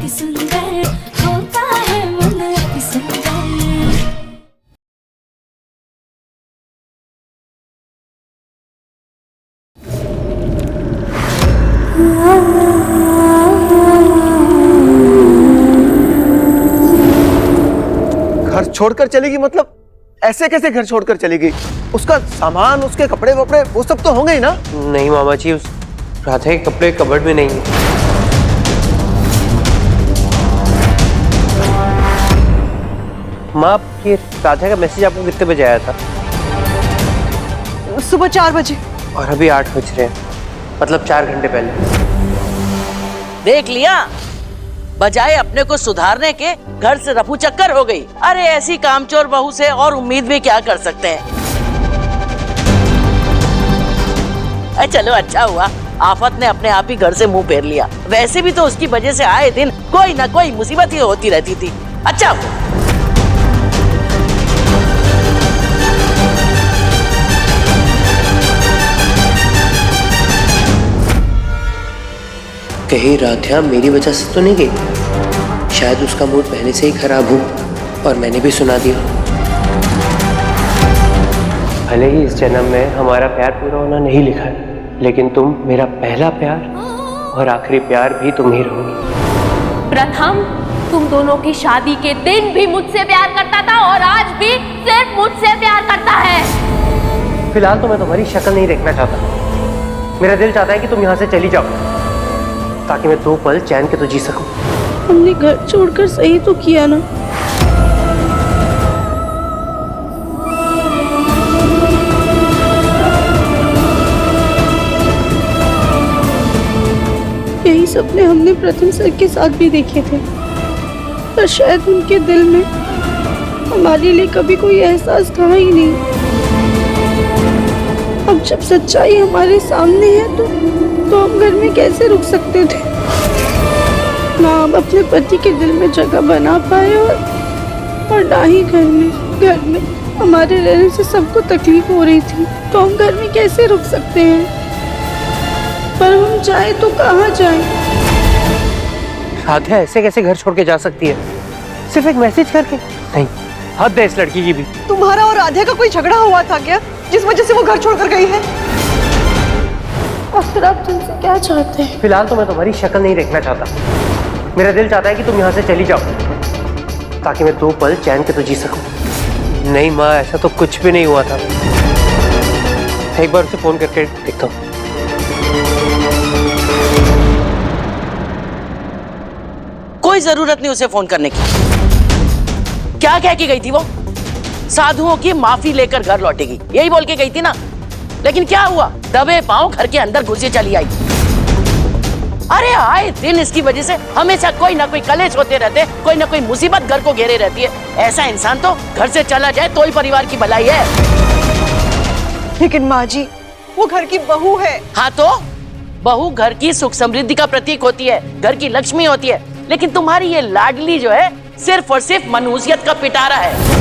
अति सुंदर होता है मन अति सुंदर। घर छोड़कर चलेगी मतलब ऐसे कैसे घर छोड़कर चलेगी? उसका सामान, उसके कपड़े वपड़े वो सब तो होंगे ही ना? नहीं मामा जी, उस राधा के कपड़े कबर्ड में नहीं है। माँ, ये राधा का मैसेज आपको कितने बजे आया था? सुबह 4 बजे। और अभी 8 बज रहे हैं, मतलब 4 घंटे पहले। देख लिया, बजाय अपने को सुधारने के घर से रफू चक्कर हो गई। अरे ऐसी कामचोर बहू से और उम्मीद भी क्या कर सकते हैं। चलो अच्छा हुआ आफत ने अपने आप ही घर से मुंह फेर लिया, वैसे भी तो उसकी वजह से आए दिन कोई ना कोई मुसीबत ही होती रहती थी। अच्छा हुआ। कहीं राधा मेरी वजह से तो नहीं गई? शायद उसका मूड पहले से ही खराब हो और मैंने भी सुना दिया। भले ही इस जन्म में हमारा प्यार पूरा होना नहीं लिखा है, लेकिन तुम मेरा पहला प्यार और आखिरी प्यार भी तुम ही रहोगी। प्रथम, तुम दोनों की शादी के दिन भी मुझसे प्यार करता था और आज भी सिर्फ मुझसे प्यार करता है। फिलहाल तो मैं तुम्हारी शक्ल नहीं देखना चाहता। मेरा दिल चाहता है कि तुम यहाँ से चली जाओ, ताकि मैं 2 पल चैन के तो जी सकूं। हमने घर छोड़कर सही तो किया ना? यही सपने हमने प्रथम सर के साथ भी देखे थे, पर शायद उनके दिल में हमारे लिए कभी कोई एहसास था ही नहीं। अब जब सच्चाई हमारे सामने है तो हम घर में कैसे रुक सकते थे? ना हम अपने पति के दिल में जगह बना पाए और ना ही घर में हमारे रहने से सबको तकलीफ हो रही थी, तो हम घर में कैसे रुक सकते हैं? पर हम जाए तो कहाँ जाएं? राधा ऐसे कैसे घर छोड़ के जा सकती है, सिर्फ एक मैसेज करके? नहीं, हद है इस लड़की की भी। तुम्हारा और राधा का कोई झगड़ा हुआ था क्या, जिस वजह से वो घर छोड़कर गई है? और फिर आप तुमसे क्या चाहते हैं? फिलहाल तो मैं तुम्हारी शक्ल नहीं देखना चाहता। मेरा दिल चाहता है कि तुम यहाँ से चली जाओ, ताकि मैं 2 पल चैन के तो जी सकूं। नहीं माँ, ऐसा तो कुछ भी नहीं हुआ था। एक बार उसे फोन करके देखता हूँ। कोई जरूरत नहीं उसे फोन करने की। क्या कह के गई थी वो? साधुओं की माफी लेकर घर लौटेगी, यही बोल के गई थी ना। लेकिन क्या हुआ? दबे पांव घर के अंदर घुसे चली आई। अरे आए दिन इसकी वजह से हमेशा कोई ना कोई कलेश होते रहते, कोई ना कोई मुसीबत घर को घेरे रहती है। ऐसा इंसान तो घर से चला जाए तो ही परिवार की भलाई है। लेकिन माँ जी, वो घर की बहू है। हाँ तो बहू घर की सुख समृद्धि का प्रतीक होती है, घर की लक्ष्मी होती है। लेकिन तुम्हारी ये लाडली जो है सिर्फ और सिर्फ मनहूसियत का पिटारा है।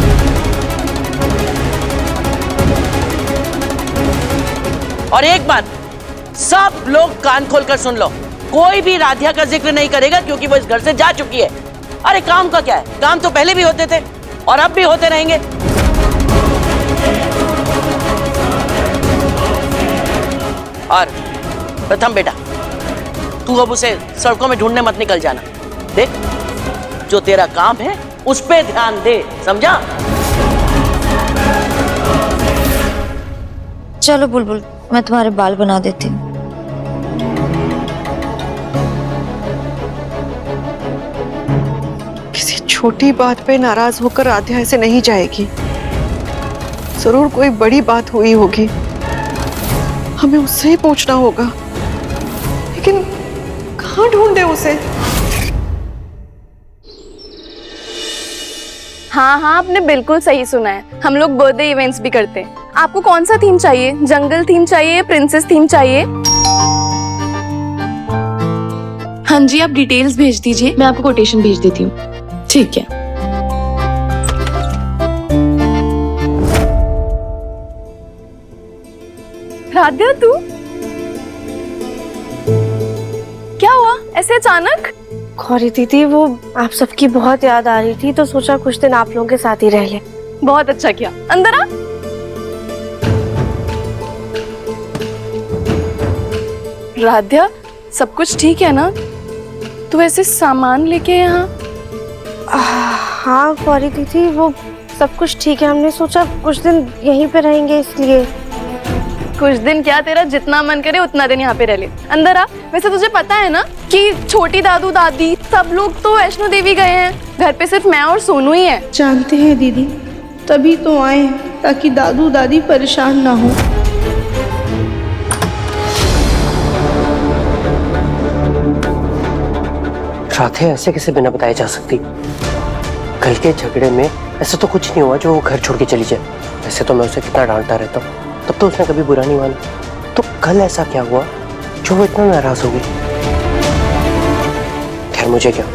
और एक बात सब लोग कान खोलकर सुन लो, कोई भी राधिया का जिक्र नहीं करेगा, क्योंकि वो इस घर से जा चुकी है। अरे काम का क्या है, काम तो पहले भी होते थे और अब भी होते रहेंगे। और प्रथम बेटा, तू अब उसे सड़कों में ढूंढने मत निकल जाना। देख, जो तेरा काम है उस पे ध्यान दे, समझा? चलो बुलबुल, मैं तुम्हारे बाल बना देती हूँ। किसी छोटी बात पे नाराज होकर राधा ऐसे नहीं जाएगी। जरूर कोई बड़ी बात हुई होगी, हमें उससे ही पूछना होगा। लेकिन कहाँ ढूंढे उसे? हाँ हाँ, आपने बिल्कुल सही सुना है। हम लोग बर्थडे इवेंट्स भी करते हैं। आपको कौन सा थीम चाहिए? जंगल थीम चाहिए, प्रिंसेस थीम चाहिए? हाँ जी, आप डिटेल्स भेज दीजिए, मैं आपको कोटेशन भेज देती हूँ। ठीक है। राधा, तू क्या हुआ ऐसे अचानक? गौरी दीदी, वो आप सबकी बहुत याद आ रही थी तो सोचा कुछ दिन आप लोगों के साथ ही रह ले। बहुत अच्छा किया, अंदर आ। राध्या, सब कुछ ठीक है ना? तू ऐसे सामान लेके यहाँ? हाँ गौरी दीदी, वो सब कुछ ठीक है। हमने सोचा कुछ दिन यहीं पे रहेंगे इसलिए। कुछ दिन क्या, तेरा जितना मन करे उतना दिन यहाँ पे रह ले। अंदर आ। वैसे तुझे पता है ना कि छोटी दादू दादी सब लोग तो वैष्णो देवी गए हैं, घर पे सिर्फ मैं और सोनू ही है। जानते हैं दीदी, तभी तो आए हैं ताकि दादू दादी परेशान ना हो। राधे, ऐसे कैसे बिना बताए जा सकती? कल के झगड़े में ऐसा तो कुछ नहीं हुआ जो वो घर छोड़ के चली जाए। वैसे तो मैं उसे कितना डांटता रहता हूँ, तब तो उसने कभी बुरा नहीं माना। तो कल ऐसा क्या हुआ जो वो इतना नाराज हो गई? खैर, मुझे क्या,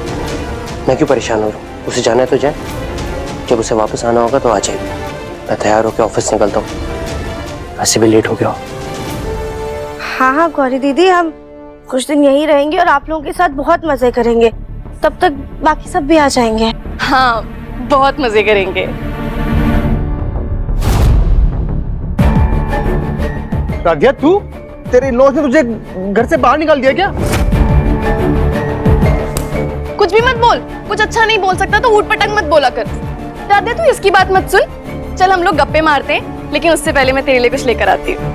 मैं क्यों परेशान हो रहा हूँ? उसे जाना है तो जाए, जब उसे वापस आना होगा तो आ जाएगी। मैं तैयार होकर ऑफिस निकलता हूँ, ऐसे भी लेट हो गया। हाँ हाँ गौरी दीदी, हम कुछ दिन यहीं रहेंगे और आप लोगों के साथ बहुत मजे करेंगे। तब तक बाकी सब भी आ जाएंगे। हाँ, बहुत मजे करेंगे। राधिया, तू, तेरे इन-लॉज ने तुझे घर से बाहर निकाल दिया क्या? कुछ भी मत बोल, कुछ अच्छा नहीं बोल सकता तो ऊट पटंग मत बोला कर। राधे, तू इसकी बात मत सुन। चल हम लोग गप्पे मारते हैं, लेकिन उससे पहले मैं तेरे लिए कुछ लेकर आती हूँ।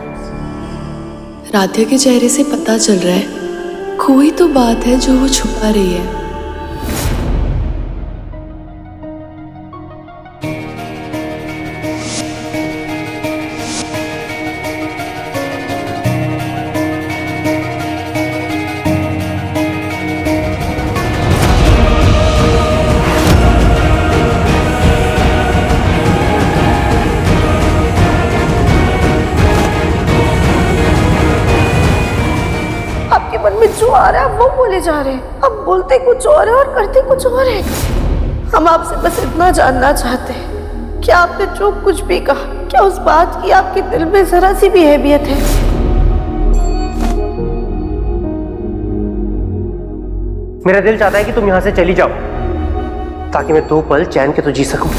राध्या के चेहरे से पता चल रहा है कोई तो बात है जो वो छुपा रही है। आपके मन में जो आ रहा है वो बोले जा रहे हैं। आप बोलते कुछ और है और करते कुछ और है। हम आपसे बस इतना जानना चाहते हैं कि आपने जो कुछ भी कहा, क्या उस बात की आपके दिल में जरा सी भी अहमियत है? मेरा दिल चाहता है कि तुम यहाँ से चली जाओ, ताकि मैं 2 पल चैन के तो जी सकूं।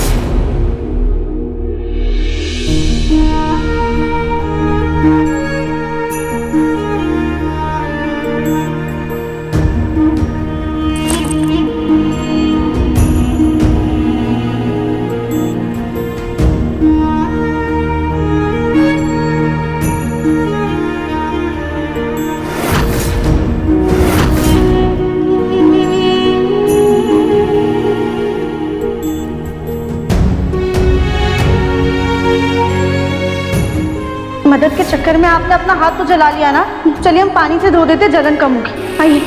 मदद के चक्कर में आपने अपना हाथ तो जला लिया ना। चलिए हम पानी से धो देते, जलन कम होगी। आइए।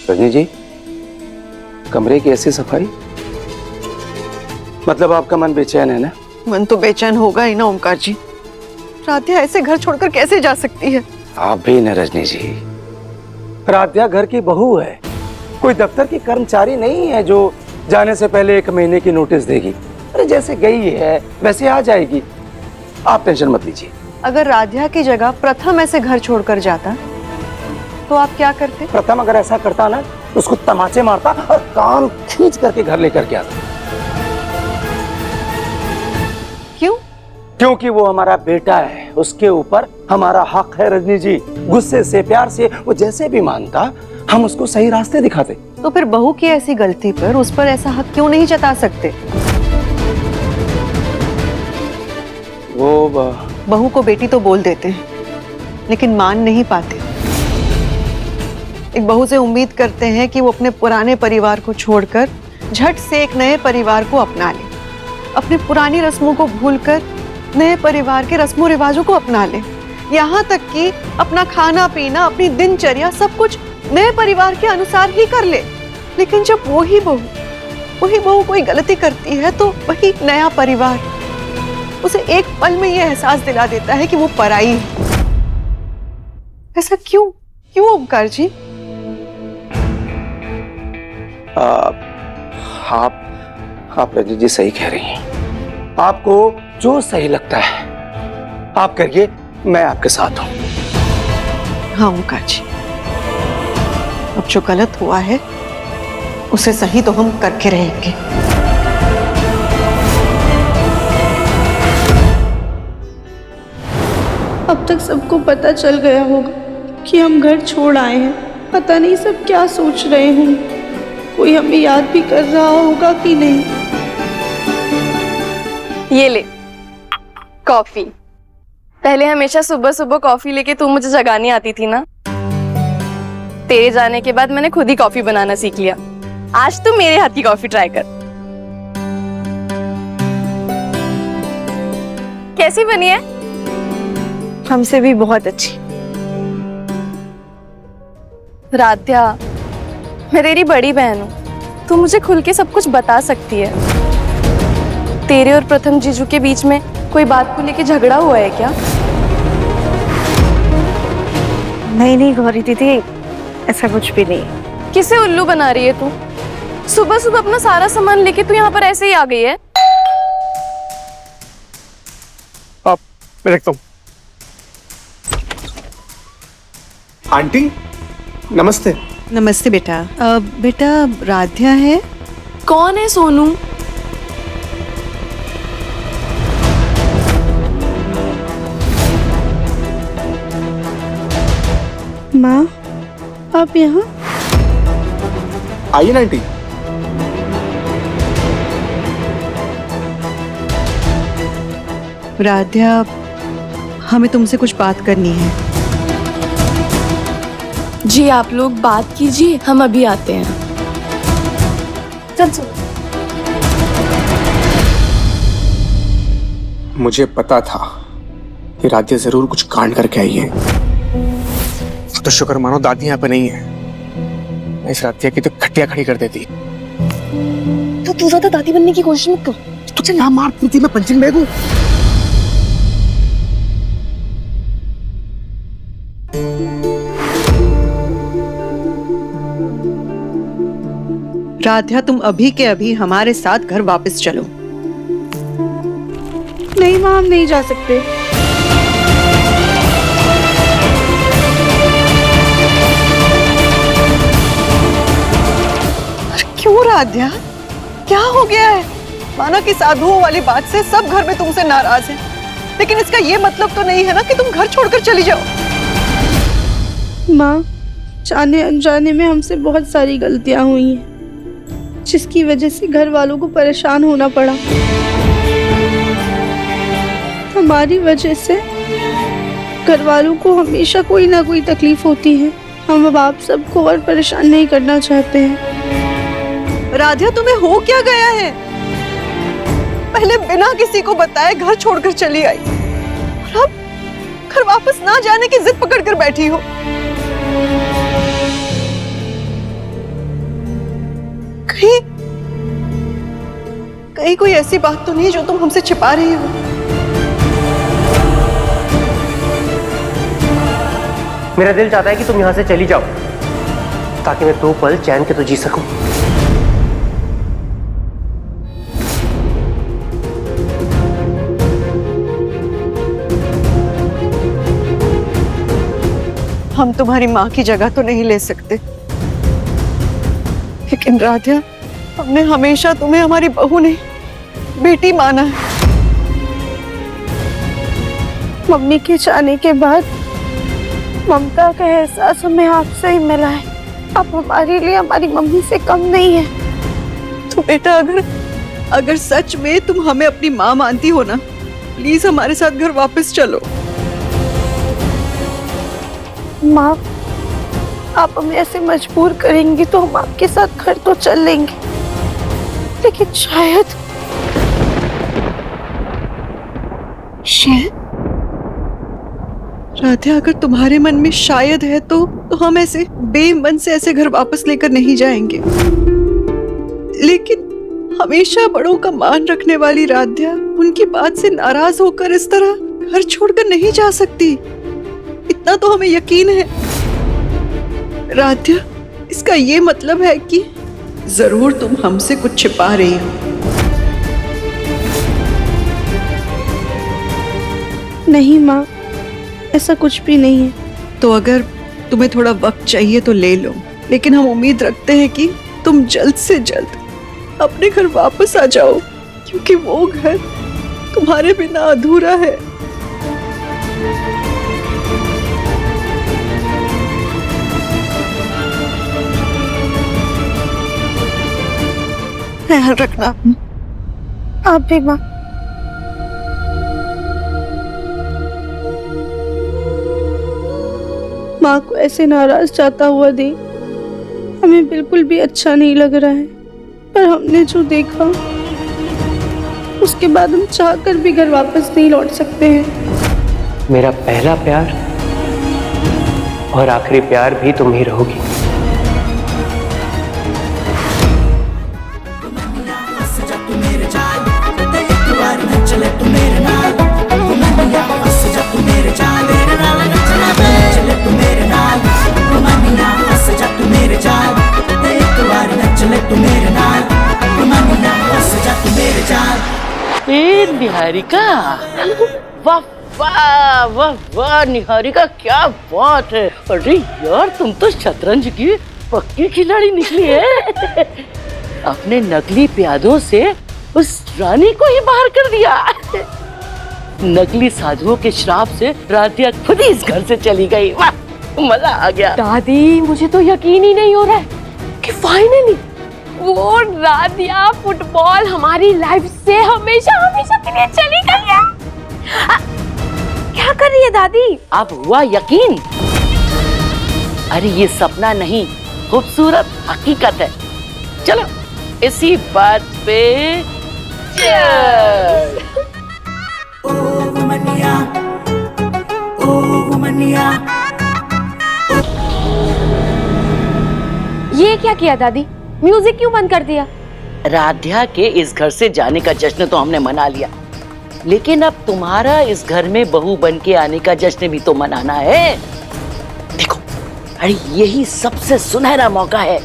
रजनी जी, कमरे की ऐसी सफाई, मतलब आपका मन बेचैन है ना? मन तो बेचैन होगा ही ना ओमकार जी। राधिया ऐसे घर छोड़कर कैसे जा सकती है? आप भी न रजनी जी, राधिया घर की बहू है, कोई दफ्तर की कर्मचारी नहीं है जो जाने से पहले 1 महीने की नोटिस देगी। अरे जैसे गई है वैसे आ जाएगी, आप टेंशन मत लीजिए। अगर राधिया की जगह प्रथम ऐसे घर छोड़कर जाता तो आप क्या करते? प्रथम अगर ऐसा करता ना तो उसको तमाचे मारता और काम खींच करके घर लेकर के आता। क्यों? क्योंकि वो हमारा बेटा है, उसके ऊपर हमारा हक है रजनी जी। गुस्से से, प्यार से, वो जैसे भी मानता हम उसको सही रास्ते दिखाते। तो फिर बहू की ऐसी गलती पर उस पर ऐसा हक क्यों नहीं जता सकते? वो बहू को बेटी तो बोल देते हैं, लेकिन मान नहीं पाते। एक बहू से उम्मीद करते हैं कि वो अपने पुराने परिवार को छोड़कर झट से एक नए परिवार को अपना ले, अपनी पुरानी रस्मों को भूलकर नए परिवार के रस्मों रिवाजों को अपना ले, यहाँ तक कि अपना खाना पीना, अपनी दिनचर्या सब कुछ नए परिवार के अनुसार ही कर ले। लेकिन जब वही बहू कोई गलती करती है तो वही नया परिवार उसे एक पल में ये एहसास दिला देता है कि वो पराई है। ऐसा क्यों क्यों ओमकार जी? आप रजनी जी सही कह रही हैं। आपको जो सही लगता है आप करिए, मैं आपके साथ हूं। हाँ ओमकार जी, अब जो गलत हुआ है उसे सही तो हम करके रहेंगे। अब तक सबको पता चल गया होगा कि हम घर छोड़ आए हैं। पता नहीं सब क्या सोच रहे होंगे, कोई हमें याद भी कर रहा होगा कि नहीं। ये ले कॉफी। पहले हमेशा सुबह सुबह कॉफी लेके तू मुझे जगाने आती थी ना। तेरे जाने के बाद मैंने खुद ही कॉफी बनाना सीख लिया। आज तू मेरे हाथ की कॉफी ट्राई कर। कैसी बनी है? हमसे भी बहुत अच्छी। राध्या, मैं तेरी बड़ी बहन हूँ, तू मुझे खुल के सब कुछ बता सकती है। तेरे और प्रथम जीजू के बीच में कोई बात को लेके झगड़ा हुआ है क्या? नहीं गौरी दीदी, ऐसा कुछ भी नहीं। किसे उल्लू बना रही है तू? सुबह सुबह अपना सारा सामान लेके तू यहाँ पर ऐसे ही आ गई है। आप मैं देखता हूँ। आंटी नमस्ते। नमस्ते बेटा। बेटा राध्या है? कौन है सोनू? माँ, आप यहाँ? आइए ना आंटी। राध्या, हमें तुमसे कुछ बात करनी है। जी आप लोग बात कीजिए, हम अभी आते हैं। चल चल। मुझे पता था कि राध्या जरूर कुछ कांड करके आई है। तो शुक्र मानो दादी यहाँ पे नहीं है, इस राध्या की तो खटिया खड़ी कर देती। तो तू ज्यादा दादी बनने की कोशिश मत कर। तुझे ना मार पीती मैं पंचिंग बैग हूँ। राध्या, तुम अभी के अभी हमारे साथ घर वापस चलो। नहीं माँ, हम नहीं जा सकते। क्यों राध्या, क्या हो गया है? माना कि साधुओं वाली बात से सब घर में तुमसे नाराज हैं, लेकिन इसका ये मतलब तो नहीं है ना कि तुम घर छोड़कर चली जाओ। माँ, जाने अनजाने में हमसे बहुत सारी गलतियां हुई हैं, जिसकी वजह से घर वालों को परेशान होना पड़ा। हमारी वजह से घर वालों को हमेशा कोई ना कोई तकलीफ होती है। हम अब आप सबको और परेशान नहीं करना चाहते हैं। राध्या, तुम्हें हो क्या गया है? पहले बिना किसी को बताए घर छोड़कर चली आई और अब घर वापस ना जाने की जिद पकड़कर बैठी हो। कहीं कोई ऐसी बात तो नहीं जो तुम हमसे छिपा रही हो? मेरा दिल चाहता है कि तुम यहां से चली जाओ ताकि मैं 2 पल चैन के तो जी सकूं। हम तुम्हारी माँ की जगह तो नहीं ले सकते, लेकिन राध्या, हमने हमेशा तुम्हें हमारी बहू नहीं बेटी माना है। मम्मी के जाने के बाद ममता का एहसास हमें आपसे ही मिला है। अब हमारे लिए हमारी मम्मी से कम नहीं है। तो बेटा, अगर सच में तुम हमें अपनी माँ मानती हो ना, प्लीज हमारे साथ घर वापस चलो। माँ, आप हमें ऐसे मजबूर करेंगी तो हम आपके साथ घर तो चल लेंगे, लेकिन शायद राध्या, अगर तुम्हारे मन में शायद है तो हम ऐसे बेमन से ऐसे घर वापस लेकर नहीं जाएंगे, लेकिन हमेशा बड़ों का मान रखने वाली राध्या उनकी बात से नाराज होकर इस तरह घर छोड़कर नहीं जा सकती। इतना तो हमें यकीन है। राध्या, इसका ये मतलब है कि जरूर तुम हमसे कुछ छिपा रही हो। नहीं माँ, ऐसा कुछ भी नहीं है। तो अगर तुम्हें थोड़ा वक्त चाहिए तो ले लो, लेकिन हम उम्मीद रखते हैं कि तुम जल्द से जल्द अपने घर वापस आ जाओ, क्योंकि वो घर तुम्हारे बिना अधूरा है। ख्याल रखना। आप भी माँ। माँ को ऐसे नाराज जाता हुआ देख हमें बिल्कुल भी अच्छा नहीं लग रहा है, पर हमने जो देखा उसके बाद हम चाहकर भी घर वापस नहीं लौट सकते हैं। मेरा पहला प्यार और आखिरी प्यार भी तुम ही रहोगी। निहारिका, वाह वाह वाह वाह निहारिका, क्या बात है। अरे यार, तुम तो शतरंज की पक्की खिलाड़ी निकली है। अपने नकली प्यादों से उस रानी को ही बाहर कर दिया। नकली साधुओं के श्राप से राधिया खुद ही इस घर से चली गई। वाह, मजा आ गया। दादी, मुझे तो यकीन ही नहीं हो रहा है कि फाइनली वो राधिया फुटबॉल हमारी लाइफ से हमेशा हमेशा के लिए चली गई है। क्या कर रही है दादी? अब हुआ यकीन? अरे ये सपना नहीं, खूबसूरत हकीकत है। चलो इसी बात पे चल। ये क्या किया दादी? म्यूजिक क्यों बंद कर दिया? राधिया के इस घर से जाने का जश्न तो हमने मना लिया, लेकिन अब तुम्हारा इस घर में बहू बन के आने का जश्न भी तो मनाना है। देखो, अरे यही सबसे सुनहरा मौका है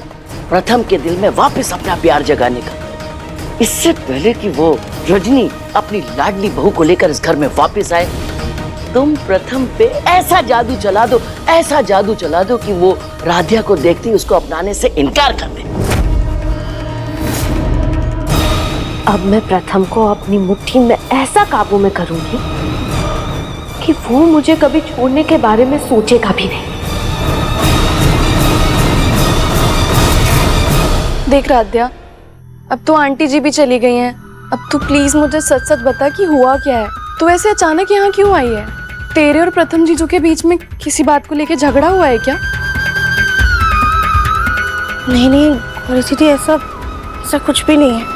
प्रथम के दिल में वापस अपना प्यार जगाने का। इससे पहले कि वो रजनी अपनी लाडली बहू को लेकर इस घर में वापस आए, तुम प्रथम पे ऐसा जादू चला दो, ऐसा जादू चला दो कि वो राधिया को देखते ही उसको अपनाने से इनकार कर दे। अब मैं प्रथम को अपनी मुट्ठी में ऐसा काबू में करूंगी कि वो मुझे कभी छोड़ने के बारे में सोचेगा भी नहीं। देख राध्या, अब तो आंटी जी भी चली गई हैं। अब तू प्लीज मुझे सच सच बता कि हुआ क्या है। तू ऐसे अचानक यहाँ क्यों आई है? तेरे और प्रथम जीजू के बीच में किसी बात को लेके झगड़ा हुआ है क्या? नहीं नहीं परिस्थिति, ऐसा कुछ भी नहीं है।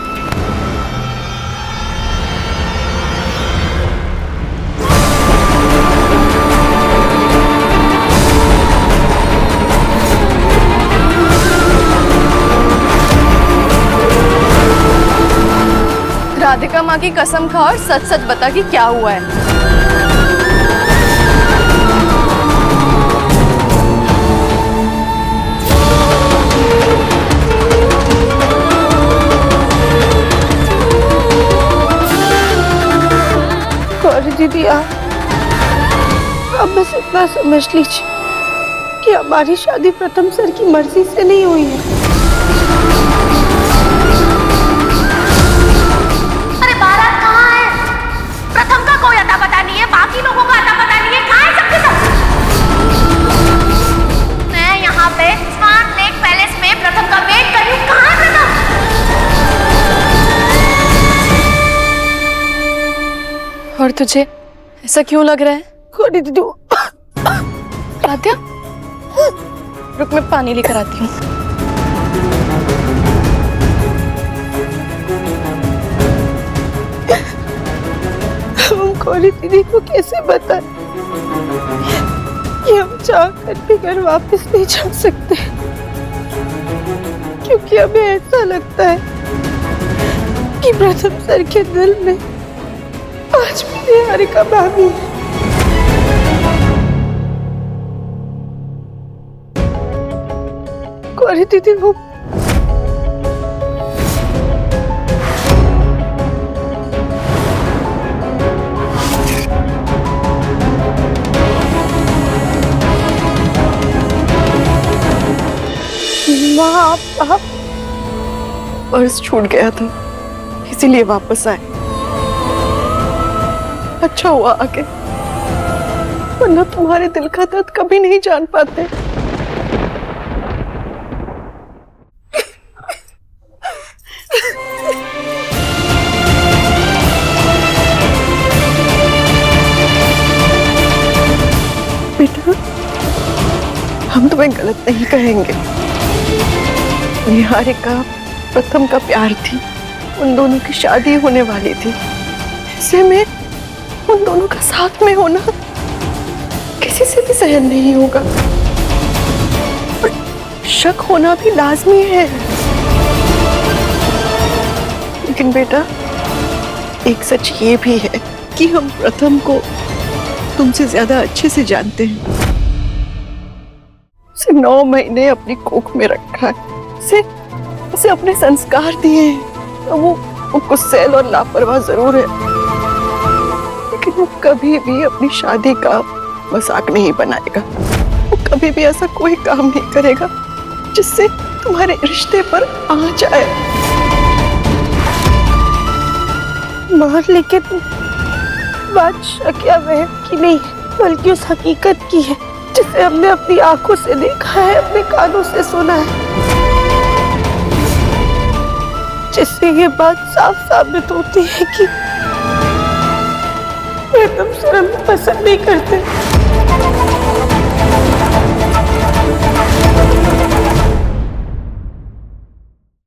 राधिका माँ की कसम खा और सच सच बता कि क्या हुआ है। गौरी दीदी, आप बस इतना समझ लीजिए कि हमारी शादी प्रथम सर की मर्जी से नहीं हुई है। बाकी लोगों का अता पता नहीं है। कहाँ है सबके सब? मैं यहाँ पे स्मार्ट लेक पैलेस में प्रथम का वेट कर रही हूँ। कहाँ है प्रथम? और तुझे ऐसा क्यों लग रहा है? गौरी दीदी, राधिया, रुक मैं पानी लेकर आती हूँ। हम गौरी दीदी को कैसे बताएं कि हम चाहकर भी घर वापस नहीं जा सकते, क्योंकि हमें ऐसा लगता है कि प्रथम सर के दिल में आज भी निहारिका भाभी है। सॉरी दीदी, वो आप पर्स छूट गया था, इसीलिए वापस आए। अच्छा हुआ आके, वरना तुम्हारे दिल का दर्द कभी नहीं जान पाते। बेटा, हम तुम्हें गलत नहीं कहेंगे। निहारिका प्रथम का प्यार थी, उन दोनों की शादी होने वाली थी। ऐसे में उन दोनों का साथ में होना किसी से भी सहन नहीं होगा, और शक होना भी लाजमी है। लेकिन बेटा, एक सच ये भी है कि हम प्रथम को तुमसे ज्यादा अच्छे से जानते हैं। उसे 9 महीने अपनी कोख में रखा है, उसे अपने संस्कार दिए हैं। तो वो गुस्सैल और लापरवाह जरूर है, लेकिन वो कभी भी अपनी शादी का मजाक नहीं बनाएगा। वो कभी भी ऐसा कोई काम नहीं करेगा जिससे तुम्हारे रिश्ते पर आंच आए। मां, लेकिन बात शक या वहम की नहीं, बल्कि उस हकीकत की है जिसे हमने अपनी आंखों से देखा है, अपने कानों से सुना है, जिससे ये बात साफ साबित होती है कि वे तुमसे हमें पसंद नहीं करते।